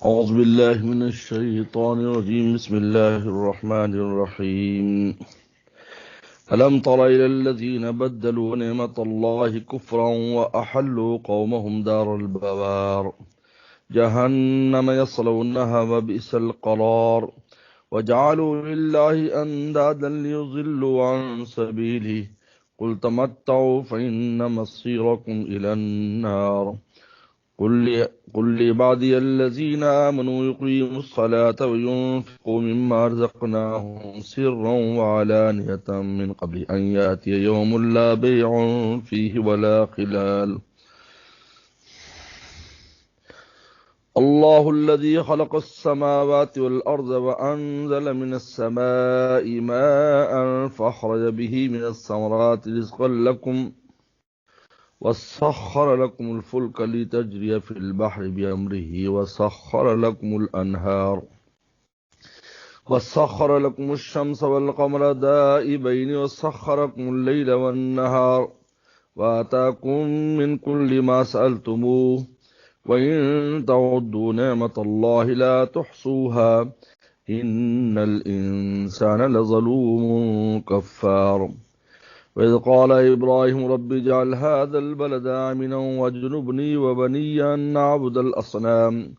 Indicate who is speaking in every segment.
Speaker 1: أعوذ بالله من الشيطان الرجيم. بسم الله الرحمن الرحيم. ألم تر إلى الذين بدلوا نعمة الله كفرا وأحلوا قومهم دار البوار جهنم يصلونها وبئس القرار وجعلوا لله أندادا ليضلوا عن سبيله قل تمتعوا فإن مصيركم إلى النار قل لعبادي الذين آمنوا يقيموا الصلاة وينفقوا مما رزقناهم سرا وعلانية من قبل أن يأتي يوم لا بيع فيه ولا خلال. الله الذي خلق السماوات والأرض وأنزل من السماء ماء فأخرج به من الثمرات رزقا لكم وسخر لكم الفلك لتجري في البحر بأمره وسخر لكم الأنهار وسخر لكم الشمس والقمر دائبين وسخر لكم الليل والنهار وآتاكم من كل ما سألتموه وإن تعدوا نعمة الله لا تحصوها إن الإنسان لظلوم كفار. وإذ قال إبراهيم رب اجعل هذا البلد آمنا واجنبني وبني أن نعبد الأصنام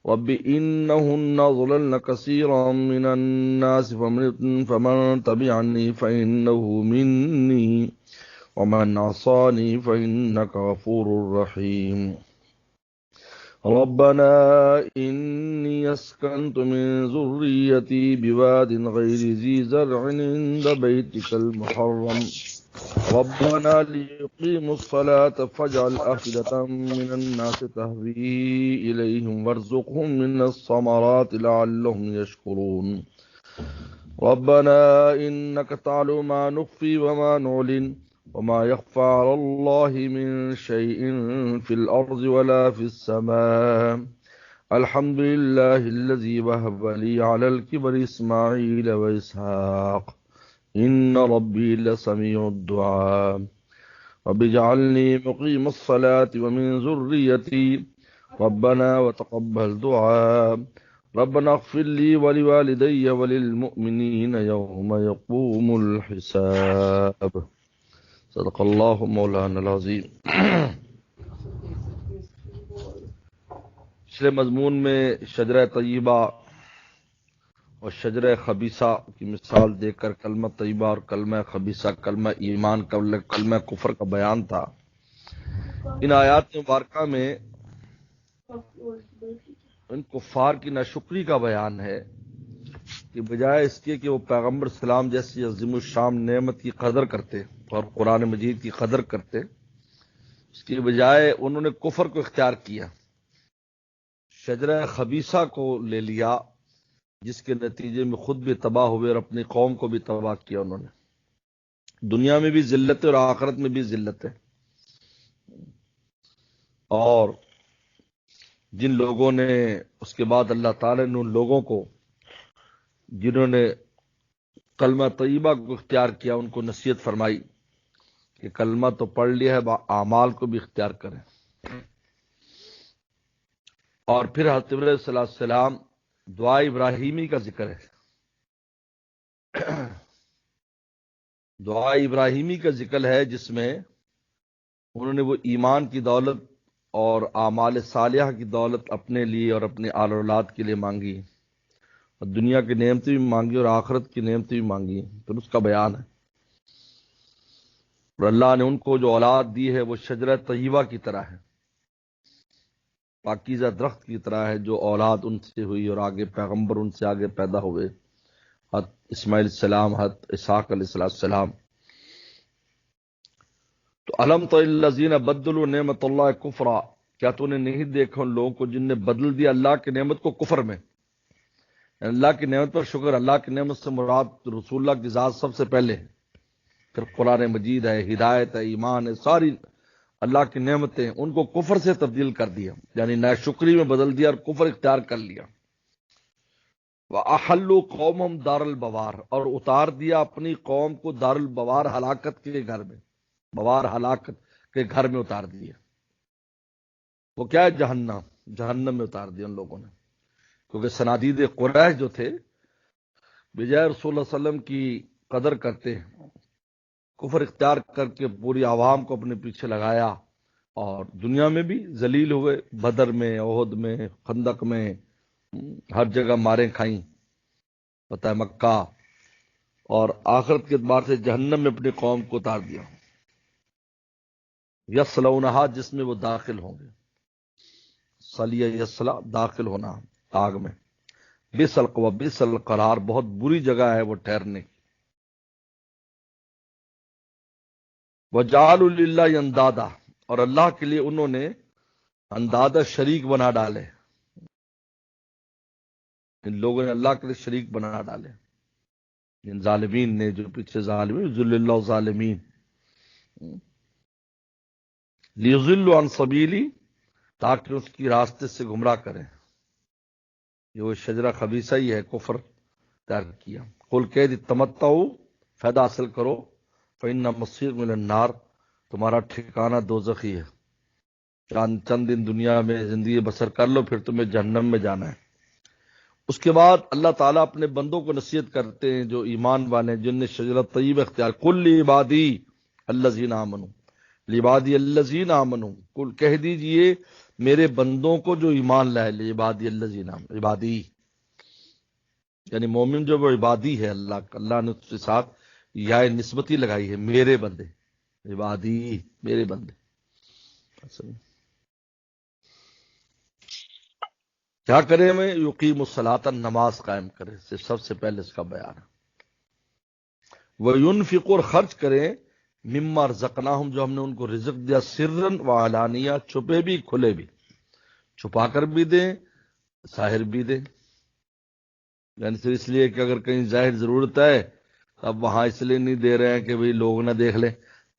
Speaker 1: رب إنهن أضللن كثيرا من الناس فمن تبعني فإنه مني ومن عصاني فإنك غفور رحيم. ربنا إني أسكنت من ذريتي بواد غير ذي زرع عند بيتك المحرم ربنا ليقيموا الصلاة فاجعل أفئدة من الناس تهوي إليهم وارزقهم من الثمرات لعلهم يشكرون. ربنا إنك تعلم ما نخفي وما نعلن وما يخفى على الله من شيء في الأرض ولا في السماء الحمد لله الذي وهب لي على الكبر إسماعيل وإسحاق إن ربي لسميع الدعاء رب اجعلني مقيم الصلاة ومن ذريتي ربنا وتقبل دعاء ربنا اغفر لي ولوالدي وللمؤمنين يوم يقوم الحساب. صدق اللہ مولانا العظیم. پچھلے مضمون میں شجرہ طیبہ اور شجرہ خبیثہ کی مثال دے کر کلمہ طیبہ اور کلمہ خبیثہ، کلمہ ایمان، کلمہ کفر کا بیان تھا. ان آیات مبارکہ میں ان کفار کی ناشکری کا بیان ہے کہ بجائے اس کے کہ وہ پیغمبر سلام جیسی عظیم الشان نعمت کی قدر کرتے اور قرآن مجید کی قدر کرتے، اس کی بجائے انہوں نے کفر کو اختیار کیا، شجرہ خبیثہ کو لے لیا، جس کے نتیجے میں خود بھی تباہ ہوئے اور اپنی قوم کو بھی تباہ کیا. انہوں نے دنیا میں بھی ذلت ہے اور آخرت میں بھی ذلت ہے. اور جن لوگوں نے اس کے بعد اللہ تعالی نے ان لوگوں کو جنہوں نے کلمہ طیبہ کو اختیار کیا ان کو نصیحت فرمائی کہ کلمہ تو پڑھ لیا ہے، اعمال کو بھی اختیار کریں. اور پھر حضرت ابراہیم صلی اللہ علیہ وسلم دعا ابراہیمی کا ذکر ہے. دعا ابراہیمی کا ذکر ہے جس میں انہوں نے وہ ایمان کی دولت اور اعمال صالحہ کی دولت اپنے لیے اور اپنے آل اولاد کے لیے مانگی، اور دنیا کی نعمتیں بھی مانگی اور آخرت کی نعمتیں بھی مانگی. پھر اس کا بیان ہے. اور اللہ نے ان کو جو اولاد دی ہے وہ شجرہ طیبہ کی طرح ہے، پاکیزہ درخت کی طرح ہے، جو اولاد ان سے ہوئی اور آگے پیغمبر ان سے آگے پیدا ہوئے، حضرت اسماعیل السلام، حضرت اسحاق علیہ السلام. تو علم تو الذین بدلوا نعمت اللہ کفرا، کیا تو نے نہیں دیکھا ان لوگوں کو جن نے بدل دیا اللہ کی نعمت کو کفر میں؟ اللہ کی نعمت پر شکر. اللہ کی نعمت سے مراد رسول اللہ کی ذات سب سے پہلے ہے، پھر قرآن مجید ہے، ہدایت ہے، ایمان ہے، ساری اللہ کی نعمتیں، ان کو کفر سے تبدیل کر دیا، یعنی ناشکری میں بدل دیا اور کفر اختیار کر لیا. وَأَحَلُّوا قَوْمَهُمْ دَارَ الْبَوَارِ، اور اتار دیا اپنی قوم کو دار البوار، ہلاکت کے گھر میں، بوار ہلاکت کے گھر میں اتار دیا. وہ کیا ہے؟ جہنم. جہنم میں اتار دیا ان لوگوں نے. کیونکہ صنادید قریش جو تھے بجائے رسول اللہ صلی اللہ علیہ وسلم کی قدر کرتے کفر اختیار کر کے پوری عوام کو اپنے پیچھے لگایا اور دنیا میں بھی ذلیل ہوئے، بدر میں، احد میں، خندق میں، ہر جگہ ماریں کھائیں، فتح مکہ، اور آخرت کے اعتبار سے جہنم میں اپنی قوم کو اتار دیا، یصلونہا، جس میں وہ داخل ہوں گے، صلیہ یصلا، داخل ہونا آگ میں، بئس القوی، بئس القرار، بہت بری جگہ ہے وہ ٹھہرنے کی، وجعلوا للہ اندادا، اور اللہ کے لیے انہوں نے اندادا شریک بنا ڈالے، ان لوگوں نے اللہ کے لیے شریک بنا ڈالے، ان ظالمین نے، جو پیچھے ظالمین، ذل اللہ ظالمین، لیضلوا عن سبیلی، تاکہ اس کی راستے سے گمراہ کریں، یہ وہ شجرہ خبیثہ ہی ہے، کفر تیار کیا، قل کہہ دی تمتعوا، فائدہ حاصل کرو، فإن مصیرکم الی النار، تمہارا ٹھکانہ دوزخ ہی ہے، چند دن دنیا میں زندگی بسر کر لو، پھر تمہیں جہنم میں جانا ہے۔ اس کے بعد اللہ تعالیٰ اپنے بندوں کو نصیحت کرتے ہیں جو ایمان والے ہیں، جن نے شجرۃ طیبہ اختیار، قل لعبادی الذین آمنوا، لعبادی الذین آمنوا، قل کہہ دیجئے میرے بندوں کو جو ایمان لائے، لعبادی الذین آمنوا، عبادی یعنی مومن جو وہ عبادی ہے اللہ کا، اللہ نے اس کے ساتھ یا نسبتی لگائی ہے، میرے بندے، عبادی میرے بندے، کیا کرے میں، یقیم الصلاۃ، نماز قائم کرے، سب سے پہلے اس کا بیان ہے، وَيُنْفِقُ، اور خرچ کریں، مما رزقناہم، جو ہم نے ان کو رزق دیا، سرًا وعلانیہ، چھپے بھی کھلے بھی، چھپا کر بھی دیں، ظاہر بھی دیں، یعنی صرف اس لیے کہ اگر کہیں ظاہر ضرورت ہے اب وہاں اس لیے نہیں دے رہے ہیں کہ بھئی لوگ نہ دیکھ لیں،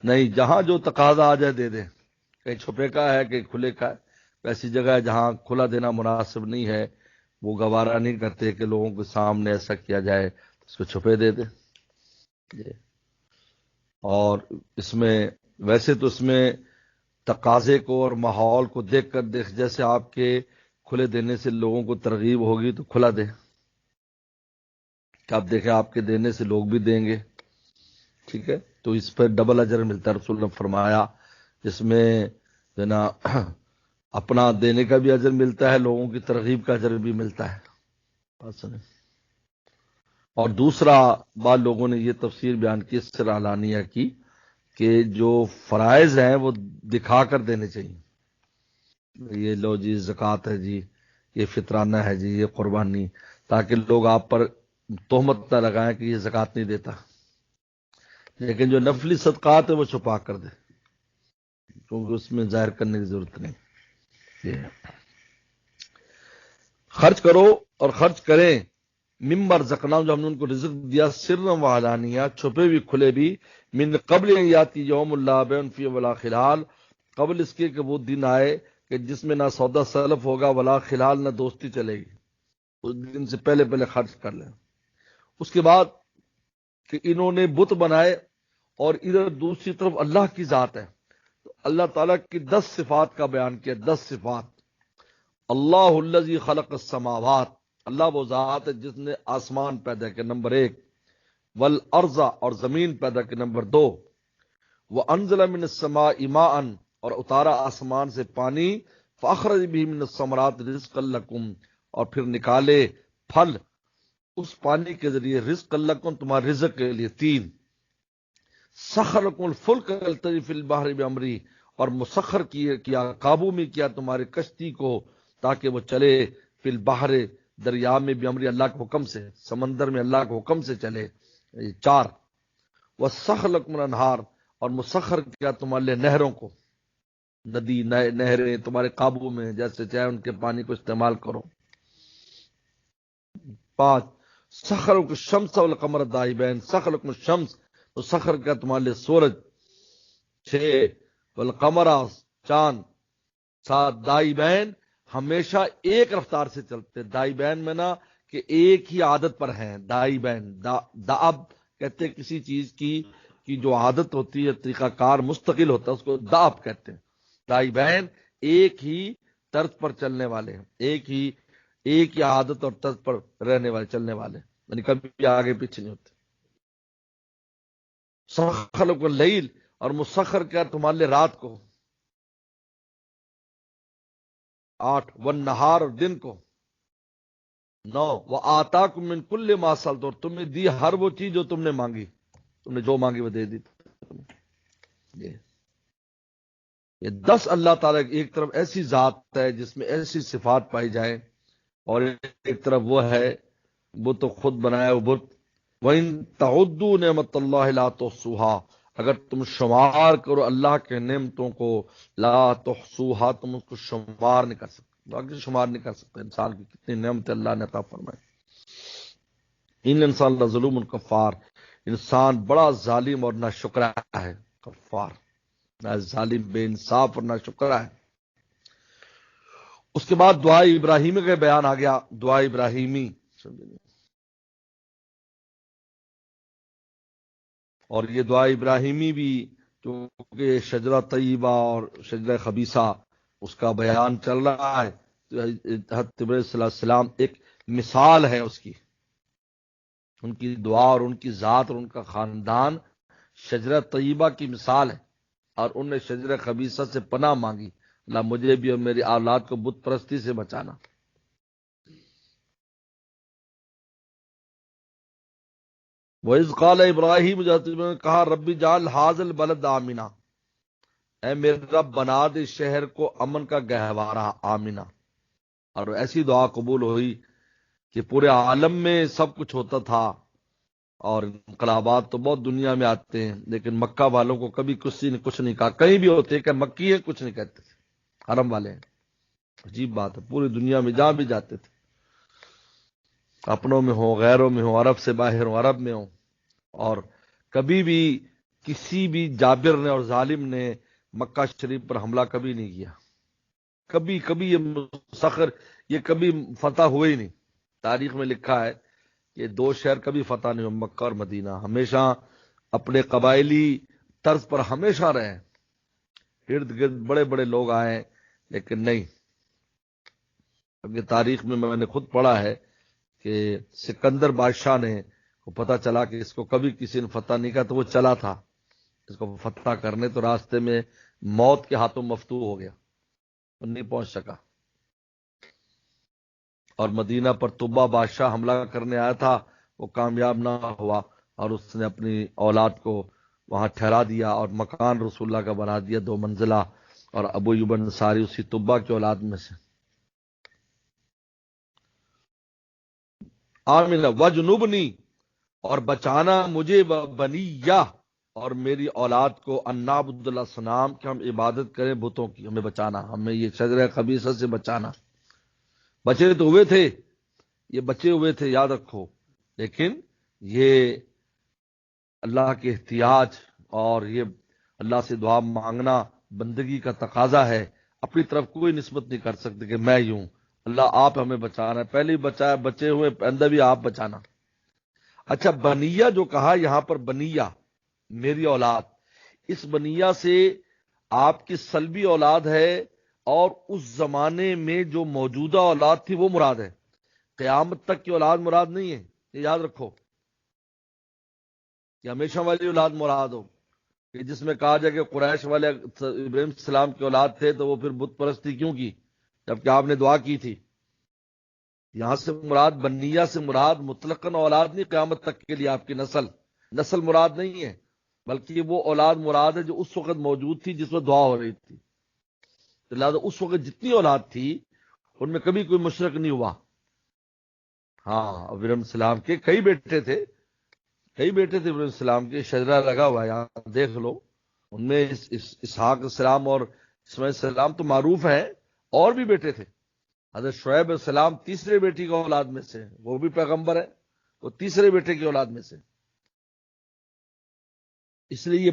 Speaker 1: نہیں، جہاں جو تقاضا آ جائے دے دیں، کہیں چھپے کا ہے کہیں کھلے کا ہے، ایسی جگہ ہے جہاں کھلا دینا مناسب نہیں ہے، وہ گوارا نہیں کرتے کہ لوگوں کے سامنے ایسا کیا جائے، اس کو چھپے دے دیں، اور اس میں ویسے تو اس میں تقاضے کو اور ماحول کو دیکھ کر جیسے آپ کے کھلے دینے سے لوگوں کو ترغیب ہوگی تو کھلا دیں، کہ آپ دیکھیں آپ کے دینے سے لوگ بھی دیں گے، ٹھیک ہے، تو اس پر ڈبل اجر ملتا ہے، رسول نے فرمایا اس میں جو نا اپنا دینے کا بھی اجر ملتا ہے، لوگوں کی ترغیب کا اجر بھی ملتا ہے، بات سنیں۔ اور دوسرا بعض لوگوں نے یہ تفسیر بیان کی اس سے علانیہ کی کہ جو فرائض ہیں وہ دکھا کر دینے چاہیے، یہ لو جی زکوٰۃ ہے جی، یہ فطرانہ ہے جی، یہ قربانی، تاکہ لوگ آپ پر تہمت نہ لگائیں کہ یہ زکوٰۃ نہیں دیتا، لیکن جو نفلی صدقات ہے وہ چھپا کر دے، کیونکہ اس میں ظاہر کرنے کی ضرورت نہیں، یہ خرچ کرو اور خرچ کریں، ممبر رزقناہم، جو ہم نے ان کو رزق دیا، سرًا وعلانیہ، چھپے بھی کھلے بھی، من قبل ان یاتی یوم لا بیع فیہ ولا خلال، قبل اس کے کہ وہ دن آئے کہ جس میں نہ سودا سلف ہوگا ولا خلال، نہ دوستی چلے گی، اس دن سے پہلے پہلے خرچ کر لیں۔ اس کے بعد کہ انہوں نے بت بنائے اور ادھر دوسری طرف اللہ کی ذات ہے، تو اللہ تعالیٰ کی 10 صفات کا بیان کیا، 10 صفات، اللہ الذی خلق السماوات، اللہ وہ ذات ہے جس نے آسمان پیدا کیا، نمبر 1، والارض، اور زمین پیدا کی، نمبر 2، وانزل من السماء ماء، اور اتارا آسمان سے پانی، فاخرج به من الثمرات رزقا لکم، اور پھر نکالے پھل اس پانی کے ذریعے، رزق لکم، تمہارے رزق کے لیے، 3، سخر لکم الفلک یجری فی البحر بامری، اور مسخر کیا قابو میں کیا تمہارے کشتی کو تاکہ وہ چلے فی البحر، دریا میں، بامری، اللہ کے حکم سے، سمندر میں اللہ کے حکم سے چلے، 4، وسخر لکم الانہار، اور مسخر کیا تمہارے لیے نہروں کو، ندی نہریں تمہارے قابو میں، جیسے چاہے ان کے پانی کو استعمال کرو، 5، سخر لکم الشمس والقمر دائبین، سخر لکم الشمس، تو سخر کیا تمہارے لیے سورج، 6، والقمر، چاند، 7، دائبین، ہمیشہ ایک رفتار سے چلتے، دائبین میں نا کہ ایک ہی عادت پر ہیں، دائبین، دعب کہتے ہیں کسی چیز کی جو عادت ہوتی ہے، طریقہ کار مستقل ہوتا ہے، اس کو دعب کہتے ہیں، دائبین ایک ہی طرز پر چلنے والے ہیں، ایک ہی ایک ہی عادت اور طرز پر رہنے والے، چلنے والے، یعنی کبھی آگے پیچھے نہیں ہوتے۔ سخر لکم اللیل، اور مسخر کیا تمہارے لیے رات کو، 8، والنہار، اور دن کو، 9، وآتاکم من کل ما سألتم، اور تمہیں دی ہر وہ چیز جو تم نے مانگی، تم نے جو مانگی وہ دے دی تمہیں۔ یہ 10 اللہ تعالیٰ کی ایک طرف ایسی ذات ہے جس میں ایسی صفات پائی جائیں، اور ایک طرف وہ ہے وہ تو خود بنایا وہ بت۔ وَإِن تَعُدُّوا نِعْمَتَ اللَّهِ لَا تُحْصُوهَا، اگر تم شمار کرو اللہ کے نعمتوں کو، لا تحصوها، تم اس کو شمار نہیں کر سکتے، باقی شمار نہیں کر سکتے انسان کی کتنی نعمت اللہ نے عطا فرمائے۔ ان انسان لظلوم کفار، انسان بڑا ظالم اور ناشکرا ہے، کفار، نہ ظالم، بے انصاف اور نہ شکرا ہے۔ اس کے بعد دعا ابراہیمی کا بیان آ گیا، دعا ابراہیمی، اور یہ دعا ابراہیمی بھی چونکہ شجرہ طیبہ اور شجرہ خبیثہ اس کا بیان چل رہا ہے، حضرت ابراہیم صلی اللہ علیہ وسلم ایک مثال ہے اس کی، ان کی دعا اور ان کی ذات اور ان کا خاندان شجرہ طیبہ کی مثال ہے، اور انہوں نے شجرہ خبیثہ سے پناہ مانگی، اللہ مجھے بھی اور میری اولاد کو بت پرستی سے بچانا۔ وَإِذْ قَالَ ابراہیم، نے کہا ربی جعل هَٰذَا الْبَلَدَ آمِنًا، اے میرے رب بنا دے شہر کو امن کا گہوارہ، آمینہ۔ اور ایسی دعا قبول ہوئی کہ پورے عالم میں سب کچھ ہوتا تھا، اور انقلابات تو بہت دنیا میں آتے ہیں، لیکن مکہ والوں کو کبھی کسی نے کچھ نہیں کہا، کہیں بھی ہوتے کہ مکی ہے کچھ نہیں کہتے تھے، حرم والے ہیں۔ عجیب بات ہے، پوری دنیا میں جہاں بھی جاتے تھے، اپنوں میں ہوں، غیروں میں ہوں، عرب سے باہر ہوں، عرب میں ہوں، اور کبھی بھی کسی بھی جابر نے اور ظالم نے مکہ شریف پر حملہ کبھی نہیں کیا، کبھی کبھی یہ مسخر، یہ کبھی فتح ہوئے ہی نہیں۔ تاریخ میں لکھا ہے کہ 2 شہر کبھی فتح نہیں ہوئے، مکہ اور مدینہ، ہمیشہ اپنے قبائلی طرز پر ہمیشہ رہے، ارد گرد بڑے بڑے لوگ آئے لیکن نہیں۔ کیونکہ تاریخ میں میں نے خود پڑھا ہے کہ سکندر بادشاہ نے کو پتہ چلا کہ اس کو کبھی کسی نے فتح نہیں کیا، تو وہ چلا تھا اس کو فتح کرنے، تو راستے میں موت کے ہاتھوں مفتوح ہو گیا، وہ نہیں پہنچ سکا۔ اور مدینہ پر طبہ بادشاہ حملہ کرنے آیا تھا، وہ کامیاب نہ ہوا، اور اس نے اپنی اولاد کو وہاں ٹھہرا دیا، اور مکان رسول اللہ کا بنا دیا 2 منزلہ، اور ابو ایوب انصاری اسی طبہ کی اولاد میں سے۔ آمین وجنوبنی، اور بچانا مجھے، بنیہ، اور میری اولاد کو، ان نعبد الاصنام، کہ ہم عبادت کریں بتوں کی، ہمیں بچانا، ہمیں یہ شجرہ خبیثہ سے بچانا۔ بچے تو ہوئے تھے، یہ بچے ہوئے تھے، یاد رکھو، لیکن یہ اللہ کے احتیاج اور یہ اللہ سے دعا مانگنا بندگی کا تقاضا ہے، اپنی طرف کوئی نسبت نہیں کر سکتے کہ میں یوں، اللہ آپ ہمیں بچانا ہے، پہلے ہی بچایا، بچے ہوئے اندر بھی آپ بچانا۔ اچھا، بنیہ جو کہا یہاں پر، بنیہ میری اولاد، اس بنیہ سے آپ کی سلبی اولاد ہے، اور اس زمانے میں جو موجودہ اولاد تھی وہ مراد ہے، قیامت تک کی اولاد مراد نہیں ہے، یہ یاد رکھو کہ ہمیشہ والی اولاد مراد ہو، کہ جس میں کہا جائے کہ قریش والے ابراہیم السلام کی اولاد تھے تو وہ پھر بت پرستی کیوں کی جبکہ آپ نے دعا کی تھی۔ یہاں سے مراد، بنیہ سے مراد مطلقاً اولاد نہیں، قیامت تک کے لیے آپ کی نسل مراد نہیں ہے، بلکہ وہ اولاد مراد ہے جو اس وقت موجود تھی جس میں دعا ہو رہی تھی۔ تو لہٰذا اس وقت جتنی اولاد تھی ان میں کبھی کوئی مشرک نہیں ہوا۔ ہاں، ابراہیم السلام کے کئی بیٹے تھے، ابراہیم السلام کے، شجرہ لگا ہوا ہے یہاں دیکھ لو، ان میں اسحاق السلام اور اسماعیل السلام تو معروف ہیں، اور بھی بیٹے تھے۔ حضرت شعیب السلام تیسرے بیٹی کی اولاد میں سے، وہ بھی پیغمبر ہے، وہ تیسرے بیٹے کی اولاد میں سے۔ اس لیے یہ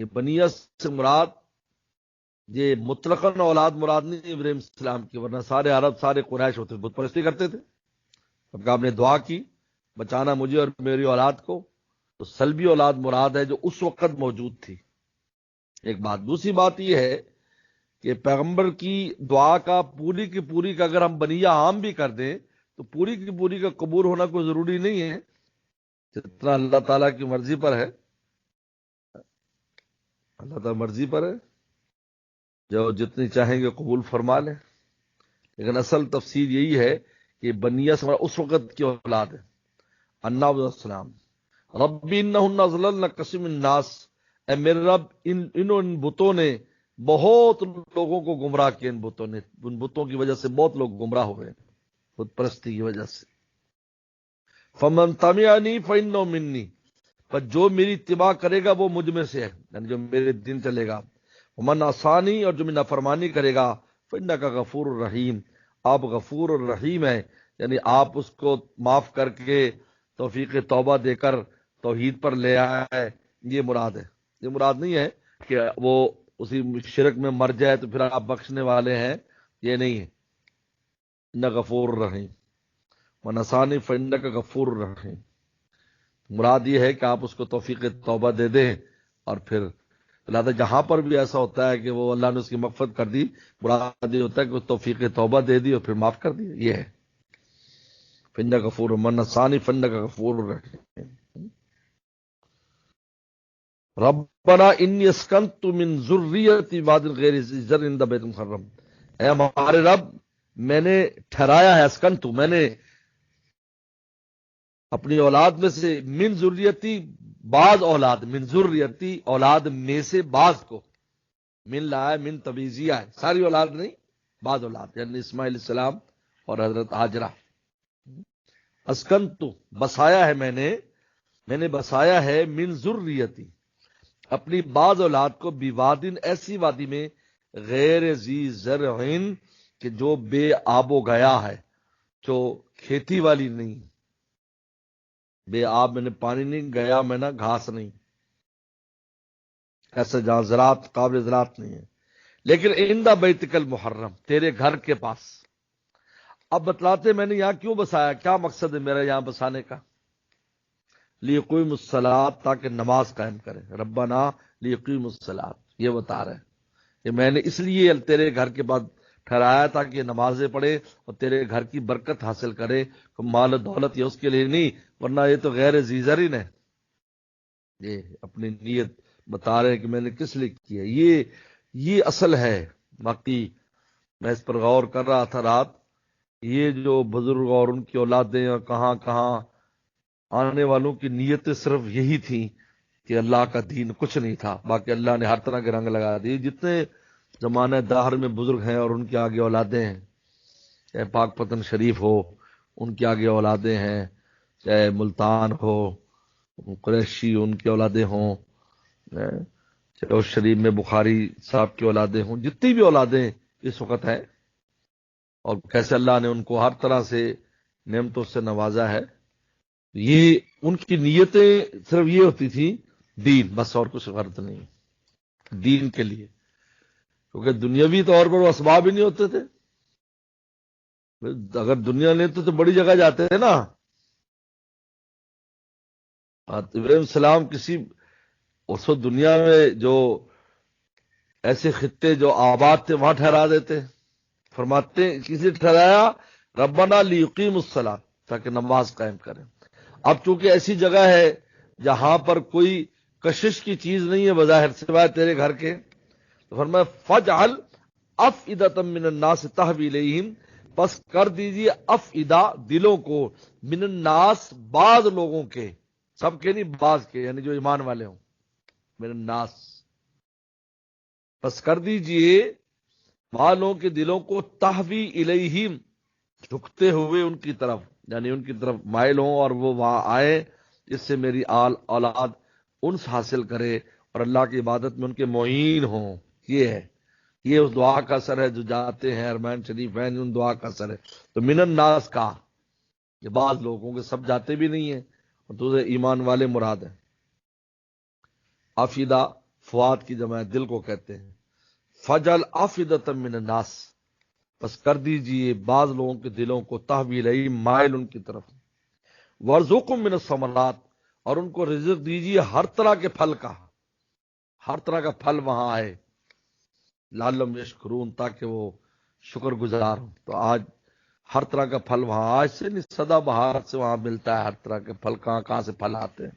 Speaker 1: بنیہ سے مراد یہ مطلقاً اولاد مراد نہیں ابراہیم السلام کی، ورنہ سارے عرب، سارے قریش ہوتے بت پرستی کرتے تھے۔ جب آپ نے دعا کی بچانا مجھے اور میری اولاد کو، تو سلبی اولاد مراد ہے جو اس وقت موجود تھی، ایک بات۔ دوسری بات یہ ہے کہ پیغمبر کی دعا کا پوری کی پوری کا اگر ہم بنیہ عام بھی کر دیں تو پوری کی پوری کا قبول ہونا کوئی ضروری نہیں ہے، جتنا اللہ تعالیٰ کی مرضی پر ہے، اللہ تعالیٰ مرضی پر ہے، جو جتنی چاہیں گے قبول فرما لیں۔ لیکن اصل تفسیر یہی ہے کہ بنیہ سے اس وقت کی اولاد ہے انبیاء علیہ السلام۔ ربی انہن اضللن کثیر من الناس، اے میرے رب ان بتوں نے بہت لوگوں کو گمراہ کیا، ان بتوں کی وجہ سے بہت لوگ گمراہ ہوئے، بت پرستی کی وجہ سے۔ فمن تبعنی فانہ منی، پر جو میری اتباع کرے گا وہ مجھ میں سے ہے، یعنی جو میرے دین چلے گا۔ ومن عصانی، اور جو میری نافرمانی کرے گا، فانک غفور الرحیم، آپ غفور الرحیم ہیں، یعنی آپ اس کو معاف کر کے توفیق توبہ دے کر توحید پر لے آئے، یہ مراد ہے۔ یہ مراد نہیں ہے کہ وہ اسی شرک میں مر جائے تو پھر آپ بخشنے والے ہیں، یہ نہیں ہے۔ انک غفور الرحیم، ونسانی فانک غفور الرحیم، مراد یہ ہے کہ آپ اس کو توفیق توبہ دے دیں، اور پھر لہٰذا جہاں پر بھی ایسا ہوتا ہے کہ وہ اللہ نے اس کی مغفرت کر دی، مراد یہ ہوتا ہے کہ وہ توفیق توبہ دے دی اور پھر معاف کر دی، یہ ہے فانک غفور، من ثانی فانک غفور الرحیم۔ ربنا انی اسکنت من ذریتی واد غیر ذی زرع عند بیت المحرم، اے ہمارے رب میں نے ٹھہرایا ہے، اسکنت میں نے اپنی اولاد میں سے، من ذریتی بعض اولاد، من ذریتی اولاد میں سے بعض کو، من لایا من تبیزیہ ہے، ساری اولاد نہیں، بعض اولاد، یعنی اسماعیل علیہ السلام اور حضرت ہاجرہ۔ اسکنت بسایا ہے میں نے بسایا ہے، من ذریتی اپنی بعض اولاد کو، بیوادن ایسی وادی میں، غیر ذی زرع کہ جو بے آب و گیا ہے، جو کھیتی والی نہیں، بے آب میں نے پانی نہیں، گیا میں نے گھاس نہیں، ایسا جہاں زراعت قابل زراعت نہیں ہے، لیکن عند بیتک المحرم، تیرے گھر کے پاس۔ اب بتلاتے میں نے یہاں کیوں بسایا، کیا مقصد ہے میرا یہاں بسانے کا؟ لیقیم الصلاۃ، تاکہ نماز قائم کرے، ربنا لیقیم الصلاۃ، یہ بتا رہے ہیں کہ میں نے اس لیے تیرے گھر کے بعد ٹھہرایا تاکہ نمازیں پڑھے اور تیرے گھر کی برکت حاصل کرے، مال و دولت یہ اس کے لیے نہیں، ورنہ یہ تو غیر ذی زرع ہے۔ یہ اپنی نیت بتا رہے ہیں کہ میں نے کس لیے کی ہے، یہ اصل ہے۔ باقی میں اس پر غور کر رہا تھا رات، یہ جو بزرگ اور ان کی اولادیں اور کہاں کہاں آنے والوں کی نیتیں صرف یہی تھیں کہ اللہ کا دین کچھ نہیں تھا، باقی اللہ نے ہر طرح کے رنگ لگا دیے۔ جتنے زمانہ دہر میں بزرگ ہیں اور ان کے آگے اولادیں ہیں، چاہے پاک پتن شریف ہو ان کے آگے اولادیں ہیں، چاہے ملتان ہو قریشی ان کی اولادیں ہوں، چاہے اس شریف میں بخاری صاحب کی اولادیں ہوں، جتنی بھی اولادیں اس وقت ہیں، اور کیسے اللہ نے ان کو ہر طرح سے نعمتوں سے نوازا ہے، یہ ان کی نیتیں صرف یہ ہوتی تھی دین، بس اور کچھ غرض نہیں، دین کے لیے، کیونکہ دنیاوی طور پر وہ اسباب ہی نہیں ہوتے تھے۔ اگر دنیا لیتے تو بڑی جگہ جاتے تھے نا۔ ابراہیم السلام کسی اس وقت دنیا میں جو ایسے خطے جو آباد تھے وہاں ٹھہرا دیتے، فرماتے کسی ٹھہرایا ربنا لیقیم الصلاۃ، تاکہ نماز قائم کریں۔ اب چونکہ ایسی جگہ ہے جہاں پر کوئی کشش کی چیز نہیں ہے بظاہر سوائے تیرے گھر کے، تو فرمایا فجعل افئدۃ من الناس تہوی الیہم، پس کر دیجیے افئدہ دلوں کو، من الناس بعض لوگوں کے، سب کے نہیں بعض کے، یعنی جو ایمان والے ہوں، من الناس، پس کر دیجیے والوں کے دلوں کو، تہوی الیہم، جھکتے ہوئے ان کی طرف، یعنی ان کی طرف مائل ہوں اور وہ وہاں آئے، جس سے میری اولاد انس حاصل کرے اور اللہ کی عبادت میں ان کے معین ہوں۔ یہ ہے، یہ اس دعا کا اثر ہے جو جاتے ہیں حرمین شریف ہیں، ان دعا کا اثر ہے۔ تو من الناس کا یہ بعض لوگوں کے، سب جاتے بھی نہیں ہیں، اور دوسرے ایمان والے مراد ہیں۔ افیدہ فواد کی جمع دل کو کہتے ہیں۔ فجل افئدۃ من الناس، بس کر دیجئے بعض لوگوں کے دلوں کو، تحویل مائل ان کی طرف۔ وارزقهم من الثمرات، اور ان کو رزق دیجئے ہر طرح کے پھل کا، ہر طرح کا پھل وہاں آئے، لعلہم یشکرون، تاکہ وہ شکر گزار ہوں۔ تو آج ہر طرح کا پھل وہاں، آج سے نہیں، سدا بہار سے وہاں ملتا ہے، ہر طرح کے پھل کہاں کہاں سے پھل آتے ہیں۔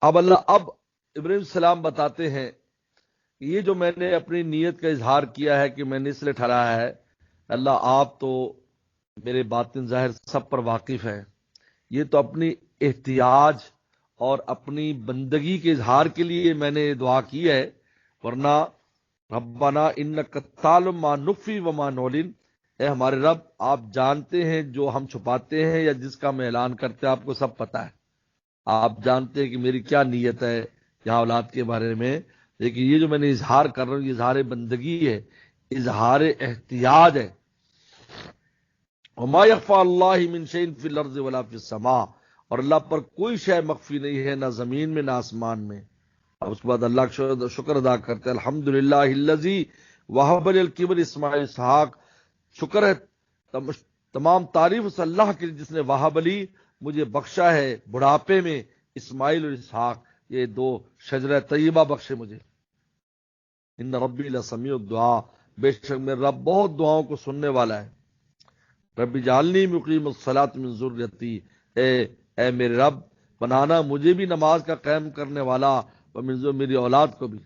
Speaker 1: اب ابراہیم السلام بتاتے ہیں کہ یہ جو میں نے اپنی نیت کا اظہار کیا ہے کہ میں نے اس لیے ٹھہرایا ہے، اللہ آپ تو میرے باطن ظاہر سب پر واقف ہیں، یہ تو اپنی احتیاج اور اپنی بندگی کے اظہار کے لیے میں نے دعا کی ہے، ورنہ ربنا انک تعلم ما نخفی وما نعلن، اے ہمارے رب آپ جانتے ہیں جو ہم چھپاتے ہیں یا جس کا ہم اعلان کرتے ہیں، آپ کو سب پتہ ہے، آپ جانتے ہیں کہ میری کیا نیت ہے یہاں اولاد کے بارے میں، لیکن یہ جو میں نے اظہار کر رہا ہوں یہ اظہار بندگی ہے، اظہار احتیاج ہے۔ وما يخفى اللہ من شيء في الارض ولا في السماء، اور اللہ پر کوئی شے مخفی نہیں ہے، نہ زمین میں نہ آسمان میں۔ اب اس کے بعد اللہ کا شکر ادا کرتے ہیں، الحمدللہ الذی وهب لي الكبر اسماعیل اسحاق، شکر ہے تمام تعریف اس اللہ کے جس نے وہب علی مجھے بخشا ہے بڑھاپے میں اسماعیل اور اسحاق، یہ دو شجرہ طیبہ بخشے مجھے۔ ان ربی لسمیع الدعاء، بے شک میرا رب بہت دعاؤں کو سننے والا ہے۔ رب جعلنی مقیم الصلاۃ من ذریتی، اے میرے رب بنانا مجھے بھی نماز کا قائم کرنے والا، ومن ذریتی، میری اولاد کو بھی۔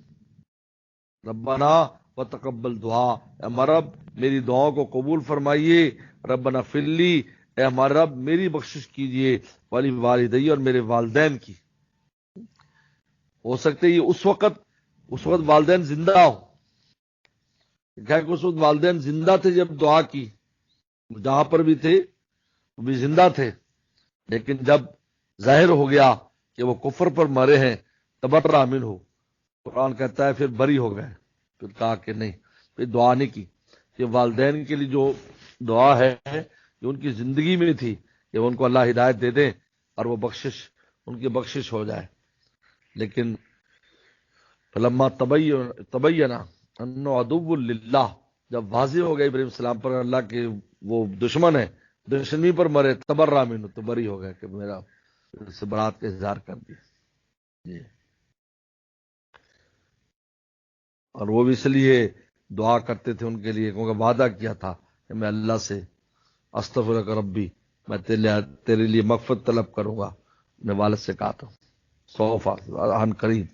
Speaker 1: ربنا وتقبل دعا، اے ہمارا رب میری دعاؤں کو قبول فرمائیے۔ ربنا فلی، اے ہمارا رب میری بخشش کیجئے، والی والدی، اور میرے والدین کی۔ ہو سکتے یہ اس وقت والدین زندہ ہو، کیا کہ اس وقت والدین زندہ تھے جب دعا کی، جہاں پر بھی تھے وہ بھی زندہ تھے، لیکن جب ظاہر ہو گیا کہ وہ کفر پر مرے ہیں، تبرأ منہ، قرآن کہتا ہے پھر بری ہو گئے، پھر کہا کہ نہیں، پھر دعا نہیں کی۔ یہ والدین کے لیے جو دعا ہے جو ان کی زندگی میں تھی کہ ان کو اللہ ہدایت دے دیں اور وہ بخشش، ان کی بخشش ہو جائے۔ لیکن فلما تبین انه عدو للہ، جب واضح ہو گئے ابراہیم السلام پر اللہ کے وہ دشمن ہے، دشمنی پر مرے، تبرأ منہ، تو بری ہو گئے کہ میرا سے برات کا اظہار کر دیا جی۔ اور وہ بھی اس لیے دعا کرتے تھے ان کے لیے کیونکہ وعدہ کیا تھا کہ میں اللہ سے استغفرک ربی، میں تیرے لیے مغفرت طلب کروں گا، میں والد سے کہا تھا 100% عن قریب۔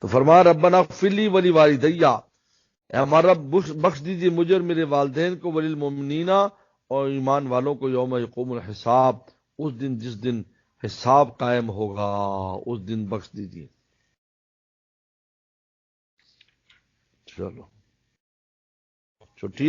Speaker 1: تو فرمایا ربنا اغفر لی ولی والدی، اے ہمارا رب بخش دیجیے مجھے اور میرے والدین کو، وللمؤمنین، اور ایمان والوں کو، یوم یقوم الحساب، اس دن جس دن حساب قائم ہوگا، اس دن بخش دیجیے۔ چلو چھٹی